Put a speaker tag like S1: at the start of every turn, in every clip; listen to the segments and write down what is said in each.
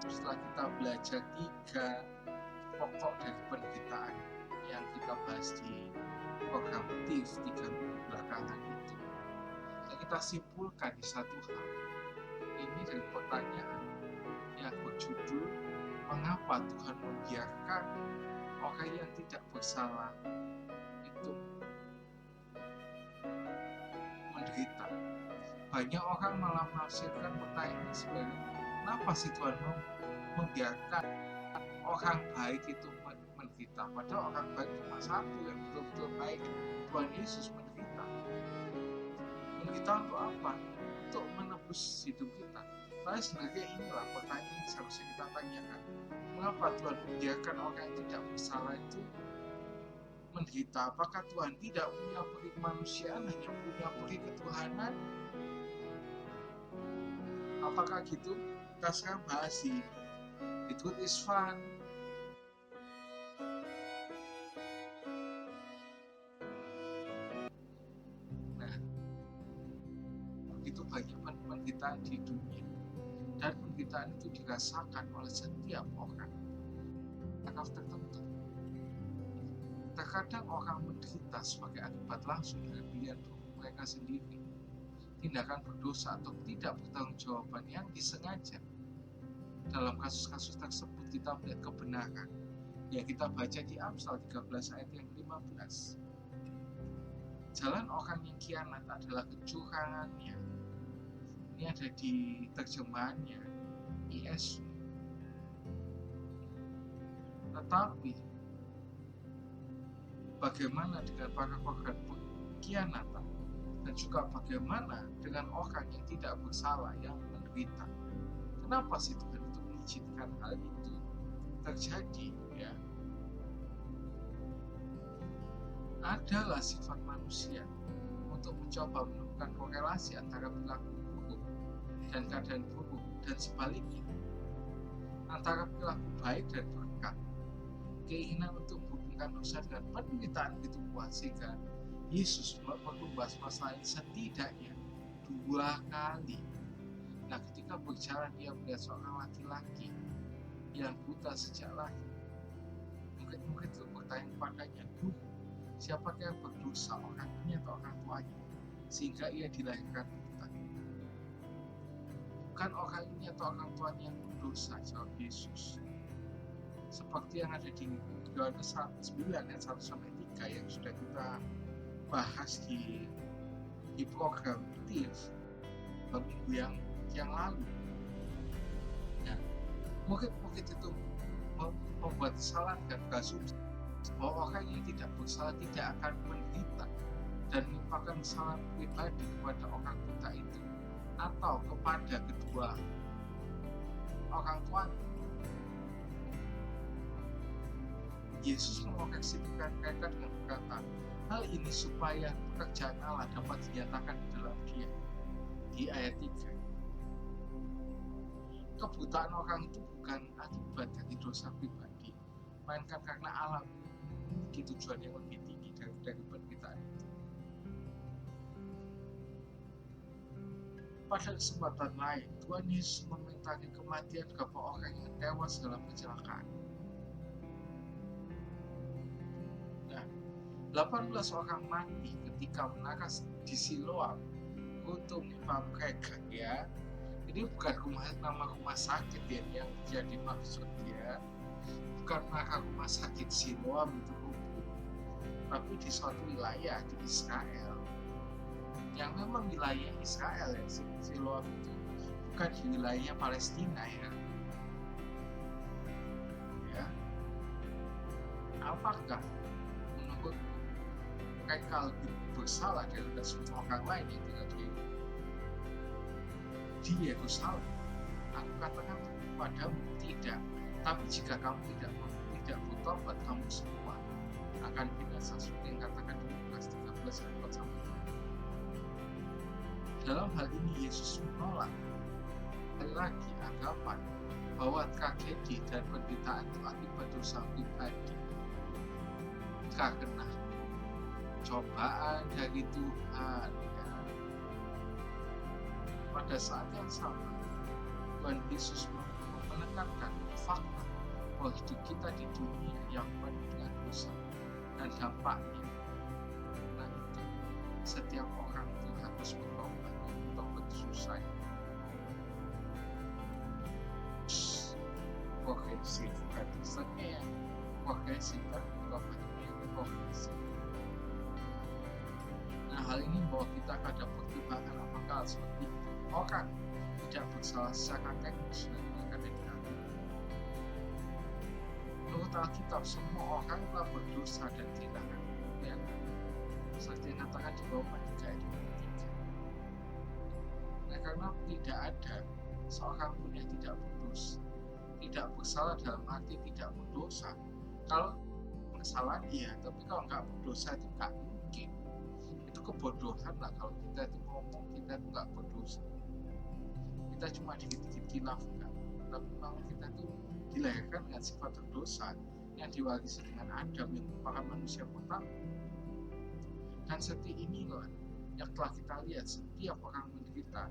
S1: setelah kita belajar 3 pokok dari penderitaan yang kita bahas di program TIF 3 minggu belakangan itu, dan kita simpulkan di satu hal. Ini dari pertanyaan yang berjudul, mengapa Tuhan membiarkan orang yang tidak bersalah itu menderita? Banyak orang malah menafsirkan pertanyaan ini sebagai, kenapa sih Tuhan membiarkan orang baik itu menderita? Padahal orang baik cuma satu yang betul-betul baik, Tuhan Yesus menderita. Menderita untuk apa? Untuk menebus hidup kita. Tapi sebenarnya inilah pertanyaan yang seharusnya kita tanyakan. Mengapa Tuhan membiarkan orang yang tidak bersalah itu menderita? Apakah Tuhan tidak punya peri kemanusiaan, hanya punya peri ketuhanan? Apakah gitu? Kita sekarang bahas di Truth is Fun. Nah, begitu banyak penderitaan di dunia, dan penderitaan itu dirasakan oleh setiap orang. Taraf tertentu. Terkadang orang menderita sebagai akibat langsung dari pilihan mereka sendiri, tindakan berdosa atau tidak bertanggung jawaban yang disengaja. Dalam kasus-kasus tersebut kita melihat kebenaran yang kita baca di Amsal 13 ayat yang 15. Jalan orang yang kianat adalah kecurangannya. Ini ada di terjemahannya ESV. Tetapi bagaimana dengan para korban pengkhianatan, dan juga bagaimana dengan orang yang tidak bersalah yang menderita? Kenapa sih Tuhan itu mengizinkan hal itu terjadi? Ya, adalah sifat manusia untuk mencoba menemukan korelasi antara perilaku buruk dan keadaan buruk, dan sebaliknya antara perilaku baik dan berkat. Keinginan untuk menghubungkan dosa dengan penderitaan itu kuat sehingga Yesus membahas masalah ini setidaknya 2 kali. Nah, ketika berjalan dia melihat seorang laki-laki yang buta sejak lahir. Murid-murid itu bertanya kepadanya, Guru, siapakah yang berdosa, orang ini atau orang tuanya, sehingga ia dilahirkan buta? Bukan orang ini atau orang tuanya yang berdosa, jawab Yesus. Seperti yang ada di Yohanes 9 ayat 1-3 yang sudah kita bahas di program TIF minggu yang lalu. Nah, murid-murid itu membuat kesalahan dan berasumsi bahwa orang yang tidak bersalah tidak akan menderita dan merupakan kesalahan pribadi kepada orang buta itu atau kepada kedua orang tuanya. Yesus mengoreksi pikiran mereka dengan berkata, hal ini supaya pekerjaan Allah dapat dinyatakan di dalam dia. Di ayat 3. Kebutaan orang itu bukan akibat dari dosa pribadi, melainkan karena Allah memiliki tujuan yang lebih tinggi dari penderitaan itu. Pada kesempatan lain, Tuhan Yesus memintai kematian kepada orang yang tewas dalam kecelakaan. 18 orang mati ketika menaras di Siloam untuk menimpa mereka, ya. Ini bukan nama rumah sakit ya, yang jadi maksud ya. Bukan nama rumah sakit Siloam itu rubuh, tapi di suatu wilayah di Israel, yang memang wilayah Israel ya, Siloam itu bukan di wilayahnya Palestina ya. Ya. Apakah menurut mereka lebih bersalah daripada semua orang lain yang tinggal di Yerusalem? Aku katakan kepadamu tidak. Tapi jika kamu tidak bertobat, kamu semua akan binasa. Seperti yang katakan di Lukas 13 ayat 1-3. Dalam hal ini Yesus menolak lagi anggapan bahwa tragedi dan penderitaan itu akibat dosa pribadi, karena cobaan dari Tuhan ya. Pada saat yang sama Tuhan Yesus menekankan fakta bahwa hidup kita di dunia yang penuh dengan dosa dan dampaknya. Nah itu, setiap orang itu harus bertobat selesai. Progresif, kesannya ya progresif kan, tobatnya yang progresif. Nah hal ini membawa kita pada pertimbangan apakah seperti orang tidak bersalah secara teknis dan akademik. Menurut Alkitab, semua orang telah berdosa dan kehilangan kemuliaan. Seperti dikatakan di Roma 3 ayat 23. Nah karena tidak ada seorang pun yang tidak berdosa, tidak bersalah dalam arti tidak berdosa. Kalau kesalahan iya, tapi kalau nggak berdosa itu nggak mungkin. Itu kebodohan lah kalau kita itu ngomong kita itu nggak berdosa. Kita cuma dikit-dikit khilaf kan, tapi memang kita itu dilahirkan dengan sifat berdosa yang diwarisi dengan Adam yang merupakan manusia pertama. Dan seperti inilah yang telah kita lihat setiap orang menderita,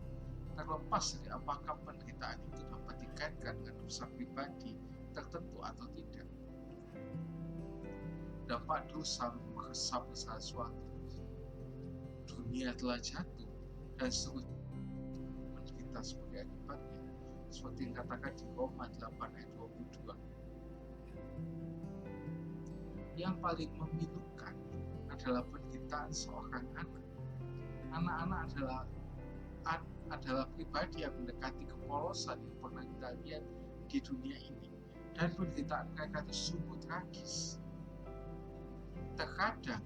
S1: terlepas dari apakah penderitaan itu dapat dikaitkan dengan dosa pribadi tertentu atau tidak. Dampak dosa meresap ke sesuatu. Dunia telah jatuh dan seterusnya menderita sebagai akibatnya, seperti yang katakan di Roma 8 ayat 22. Yang paling memilukan adalah penderitaan seorang anak. Anak-anak adalah pribadi yang mendekati kepolosan yang pernah kita lihat di dunia ini, dan penderitaan mereka itu sungguh tragis. Terkadang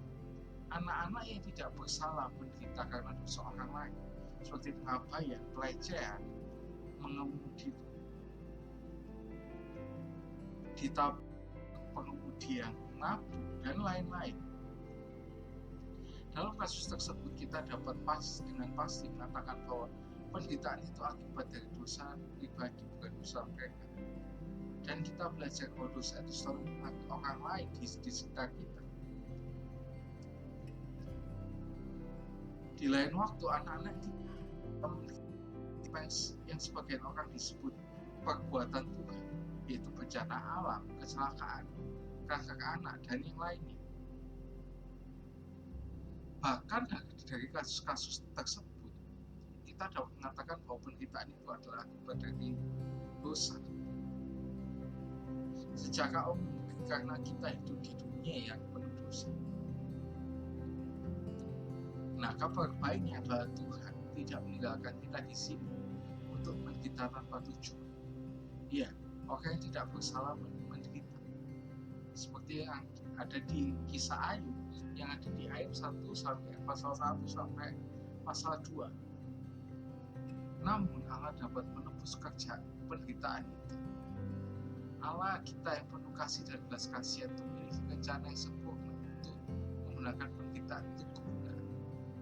S1: anak-anak yang tidak bersalah menderita karena dosa orang lain, seperti pengabaian, pelecehan, mengemudi, ditabrak pengemudi yang mabuk, dan lain-lain. Dalam kasus tersebut kita dapat dengan pasti mengatakan bahwa penderitaan itu akibat dari dosa pribadi, bukan dosa mereka. Dan kita belajar bahwa dosa itu selalu menghakimi orang lain di sekitar kita. Di lain waktu anak-anak itu yang sebagian orang disebut perbuatan Tuhan, yaitu bencana alam, kecelakaan, kanker anak, dan yang lainnya. Bahkan dari kasus-kasus tersebut, kita dapat mengatakan bahwa penderitaan itu adalah akibat dari dosa. Secara umum, karena kita hidup di dunia yang penuh dosa. Nah, kabar baiknya adalah Tuhan tidak meninggalkan kita di sini untuk menderita tanpa tujuan. Iya, orang yang tidak bersalah menderita. Seperti yang ada di kisah Ayub, yang ada di Ayub 1 sampai pasal 1 sampai pasal 2. Namun Allah dapat menebus kerja penderitaan itu. Allah kita yang penuh kasih dan belas kasihan itu memiliki rencana yang sempurna untuk menggunakan penderitaan itu guna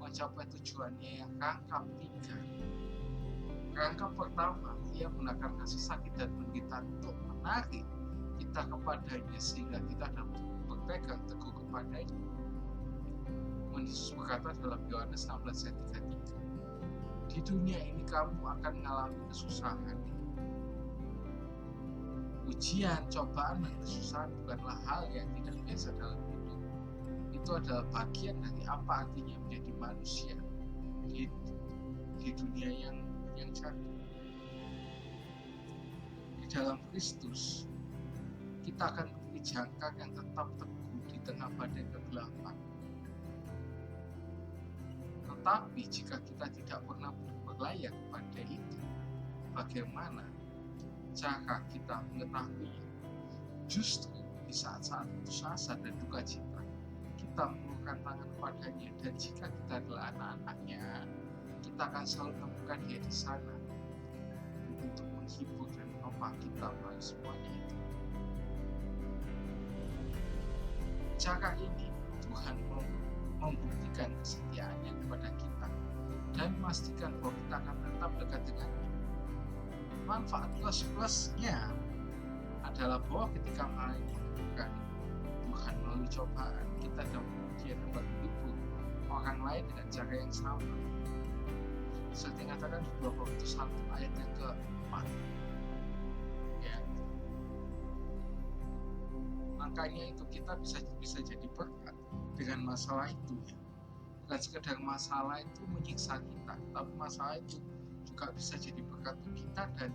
S1: mencapai tujuannya yang rangkap 3. Rangkap pertama, ia menggunakan kasih sakit dan penderitaan untuk menarik kita kepadanya sehingga kita dapat berpegang teguh kepadanya. Yesus berkata dalam Yohanes 16 ayat 33, di dunia ini kamu akan mengalami kesusahan. Ujian, cobaan, dan kesusahan bukanlah hal yang tidak biasa dalam hidup. Itu adalah bagian dari apa artinya menjadi manusia di dunia yang jatuh. Di dalam Kristus, kita akan memiliki jangkar yang tetap teguh di tengah badai kegelapan. Tetapi jika kita tidak pernah berlayar pada itu, bagaimana cara kita mengetahuinya? Justru di saat-saat putus asa dan duka cita, kita mengulurkan tangan padanya, dan jika kita adalah anak-anaknya, kita akan selalu menemukan dia di sana untuk menghibur dan menopang kita melalui semuanya itu. Cara ini Tuhan membuktikan kesetiaannya kepada kita dan memastikan bahwa kita akan tetap dekat dengannya. Manfaat plus-plusnya adalah bahwa ketika mengalami Tuhan melalui cobaan, kita kemudian dapat menghibur orang lain dengan cara yang sama. Seperti dikatakan di 2 Korintus 1 ayat yang ke-4. Ya, makanya itu kita bisa jadi berkat dengan masalah itu ya. Bukan sekedar masalah itu menyiksa kita, tapi masalah itu juga bisa jadi berkat untuk kita dan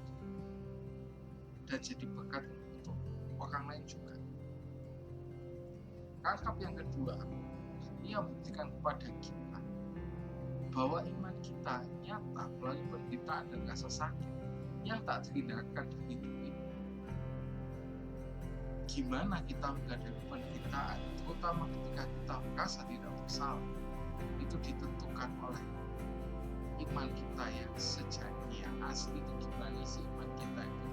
S1: jadi berkat untuk orang lain juga. Rangkap yang kedua, ia membuktikan kepada kita bahwa iman kita nyata melalui penderitaan dan rasa sakit yang tak terhindarkan di hidup ini. Gimana kita menghadapi penderitaan, terutama ketika kita merasa tidak bersalah, itu ditentukan oleh iman kita yang sejati, yang asli. Itu gimana sih iman kita itu?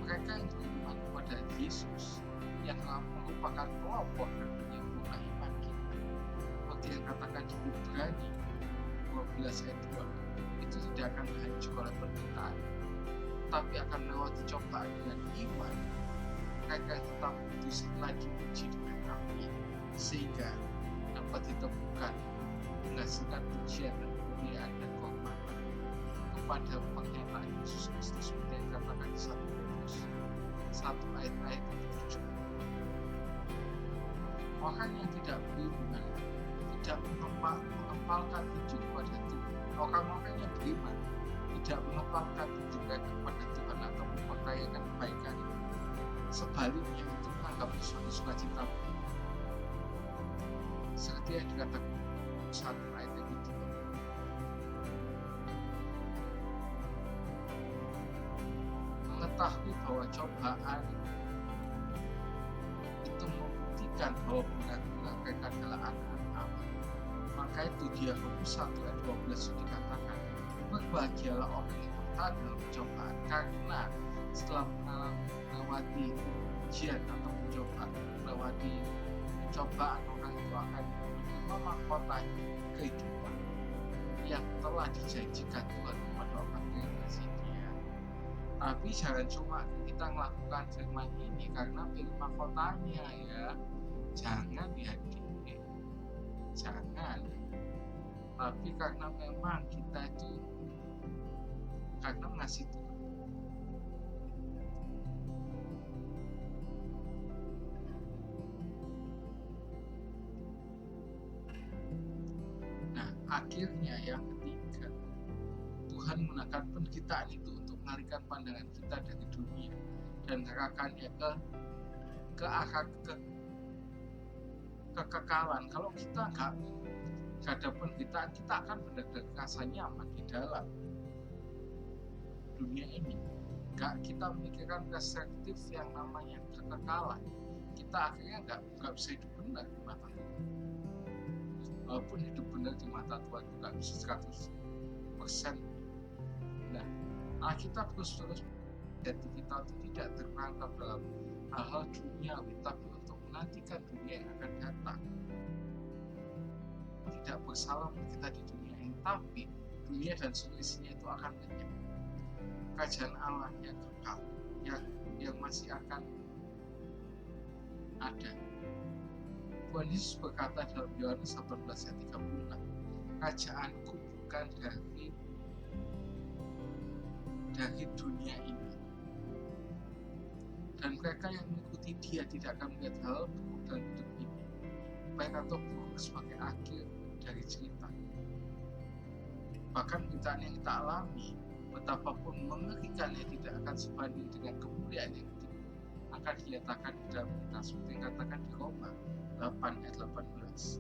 S1: Mereka yang beriman kepada Yesus yang merupakan pelopor dan penyempurna iman kita, seperti yang katakan di Ibrani 12 ayat 2, itu tidak akan hancur oleh penderitaan, tapi akan melewati cobaan dengan iman. Mereka tetap hidup setelah diuji dengan api, sehingga dapat ditemukan menghasilkan pujian dan kemuliaan dan kehormatan kepada pernyataan Yesus Kristus, seperti yang dikatakan di 1 Petrus 1 ayat 7. Orang yang tidak beriman tidak mengempalkan tujuan kepada Tuhan. Orang-orang yang beriman tidak mengempalkan tujuan kepada Tuhan atau memperkayakan kebaikan. Sebaliknya itu menganggap suatu sukacita, seperti yang dikatakan 1 ayat 7. Mengetahui bahwa cobaan itu membuktikan bahwa benar-benar mereka adalah anak-anak Allah. Maka itu di Yakobus 1 ayat 12 itu dikatakan, berbahagialah orang yang bertahan dalam pencobaan, karena setelah melewati ujian atau melewati pencobaan, orang itu akan menerima mahkota kehidupan yang telah dijanjikan Tuhan kepada orang yang kasih Dia. Tapi jangan cuma kita melakukan firman ini karena pilih mahkotanya ya. Jangan ya, jangan. Tapi karena memang kita itu karena mengasihi Tuhan. Nah, akhirnya yang ketiga, Tuhan menggunakan penderitaan itu untuk mengalihkan pandangan kita dari dunia dan mengarahkannya ke arah kekekalan. Kalau kita nggak ada penderitaan, kita akan benar-benar rasa nyaman di dalam dunia ini. Kita memikirkan perspektif yang namanya kekekalan. Kita akhirnya nggak bisa hidup benar di mata Tuhan. Walaupun hidup benar di mata Tuhan juga bisa 100%. Nah, kita terus jadi kita itu tidak terperangkap dalam hal-hal duniawi, tapi untuk menantikan dunia yang akan datang. Tidak bersalah kita di dunia ini, tapi dunia dan seluruhnya itu akan lenyap. Kerajaan Allah yang kekal, yang masih akan ada. Tuhan Yesus berkata dalam Yohanes 18 ayat 36, kerajaanku bukan dari dunia ini. Dan mereka yang mengikuti Dia tidak akan melihat hal buruk dalam hidup ini, baik atau buruk sebagai akhir dari cerita. Bahkan penderitaan yang kita alami, betapapun mengerikannya, tidak akan sebanding dengan kemuliaan yang akan dinyatakan di dalam kita, seperti yang dikatakan di Roma 8 ayat 18.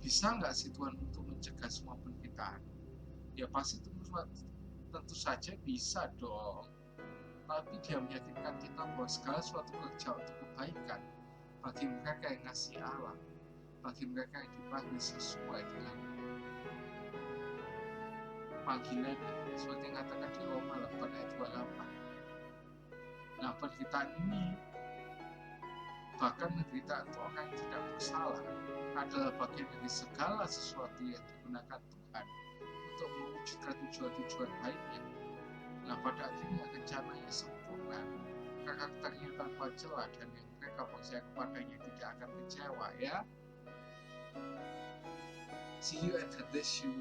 S1: Bisa nggak sih Tuhan untuk mencegah semua penderitaan? Ya pasti tentu saja bisa dong. Tapi Dia meyakinkan kita bahwa segala suatu kerja untuk kebaikan bagi mereka yang ngasih Allah, bagi mereka yang dipanggil sesuai dengan panggilan, seperti yang katakan di Roma 8 ayat 28. Nah, penderitaan ini, bahkan penderitaan untuk orang yang tidak bersalah, adalah bagian dari segala sesuatu yang digunakan Tuhan untuk mewujudkan tujuan-tujuan baiknya. Nah, pada akhirnya rencananya sempurna, karakternya tanpa celah, dan yang mereka percaya kepadanya tidak akan kecewa ya. See you and God bless you.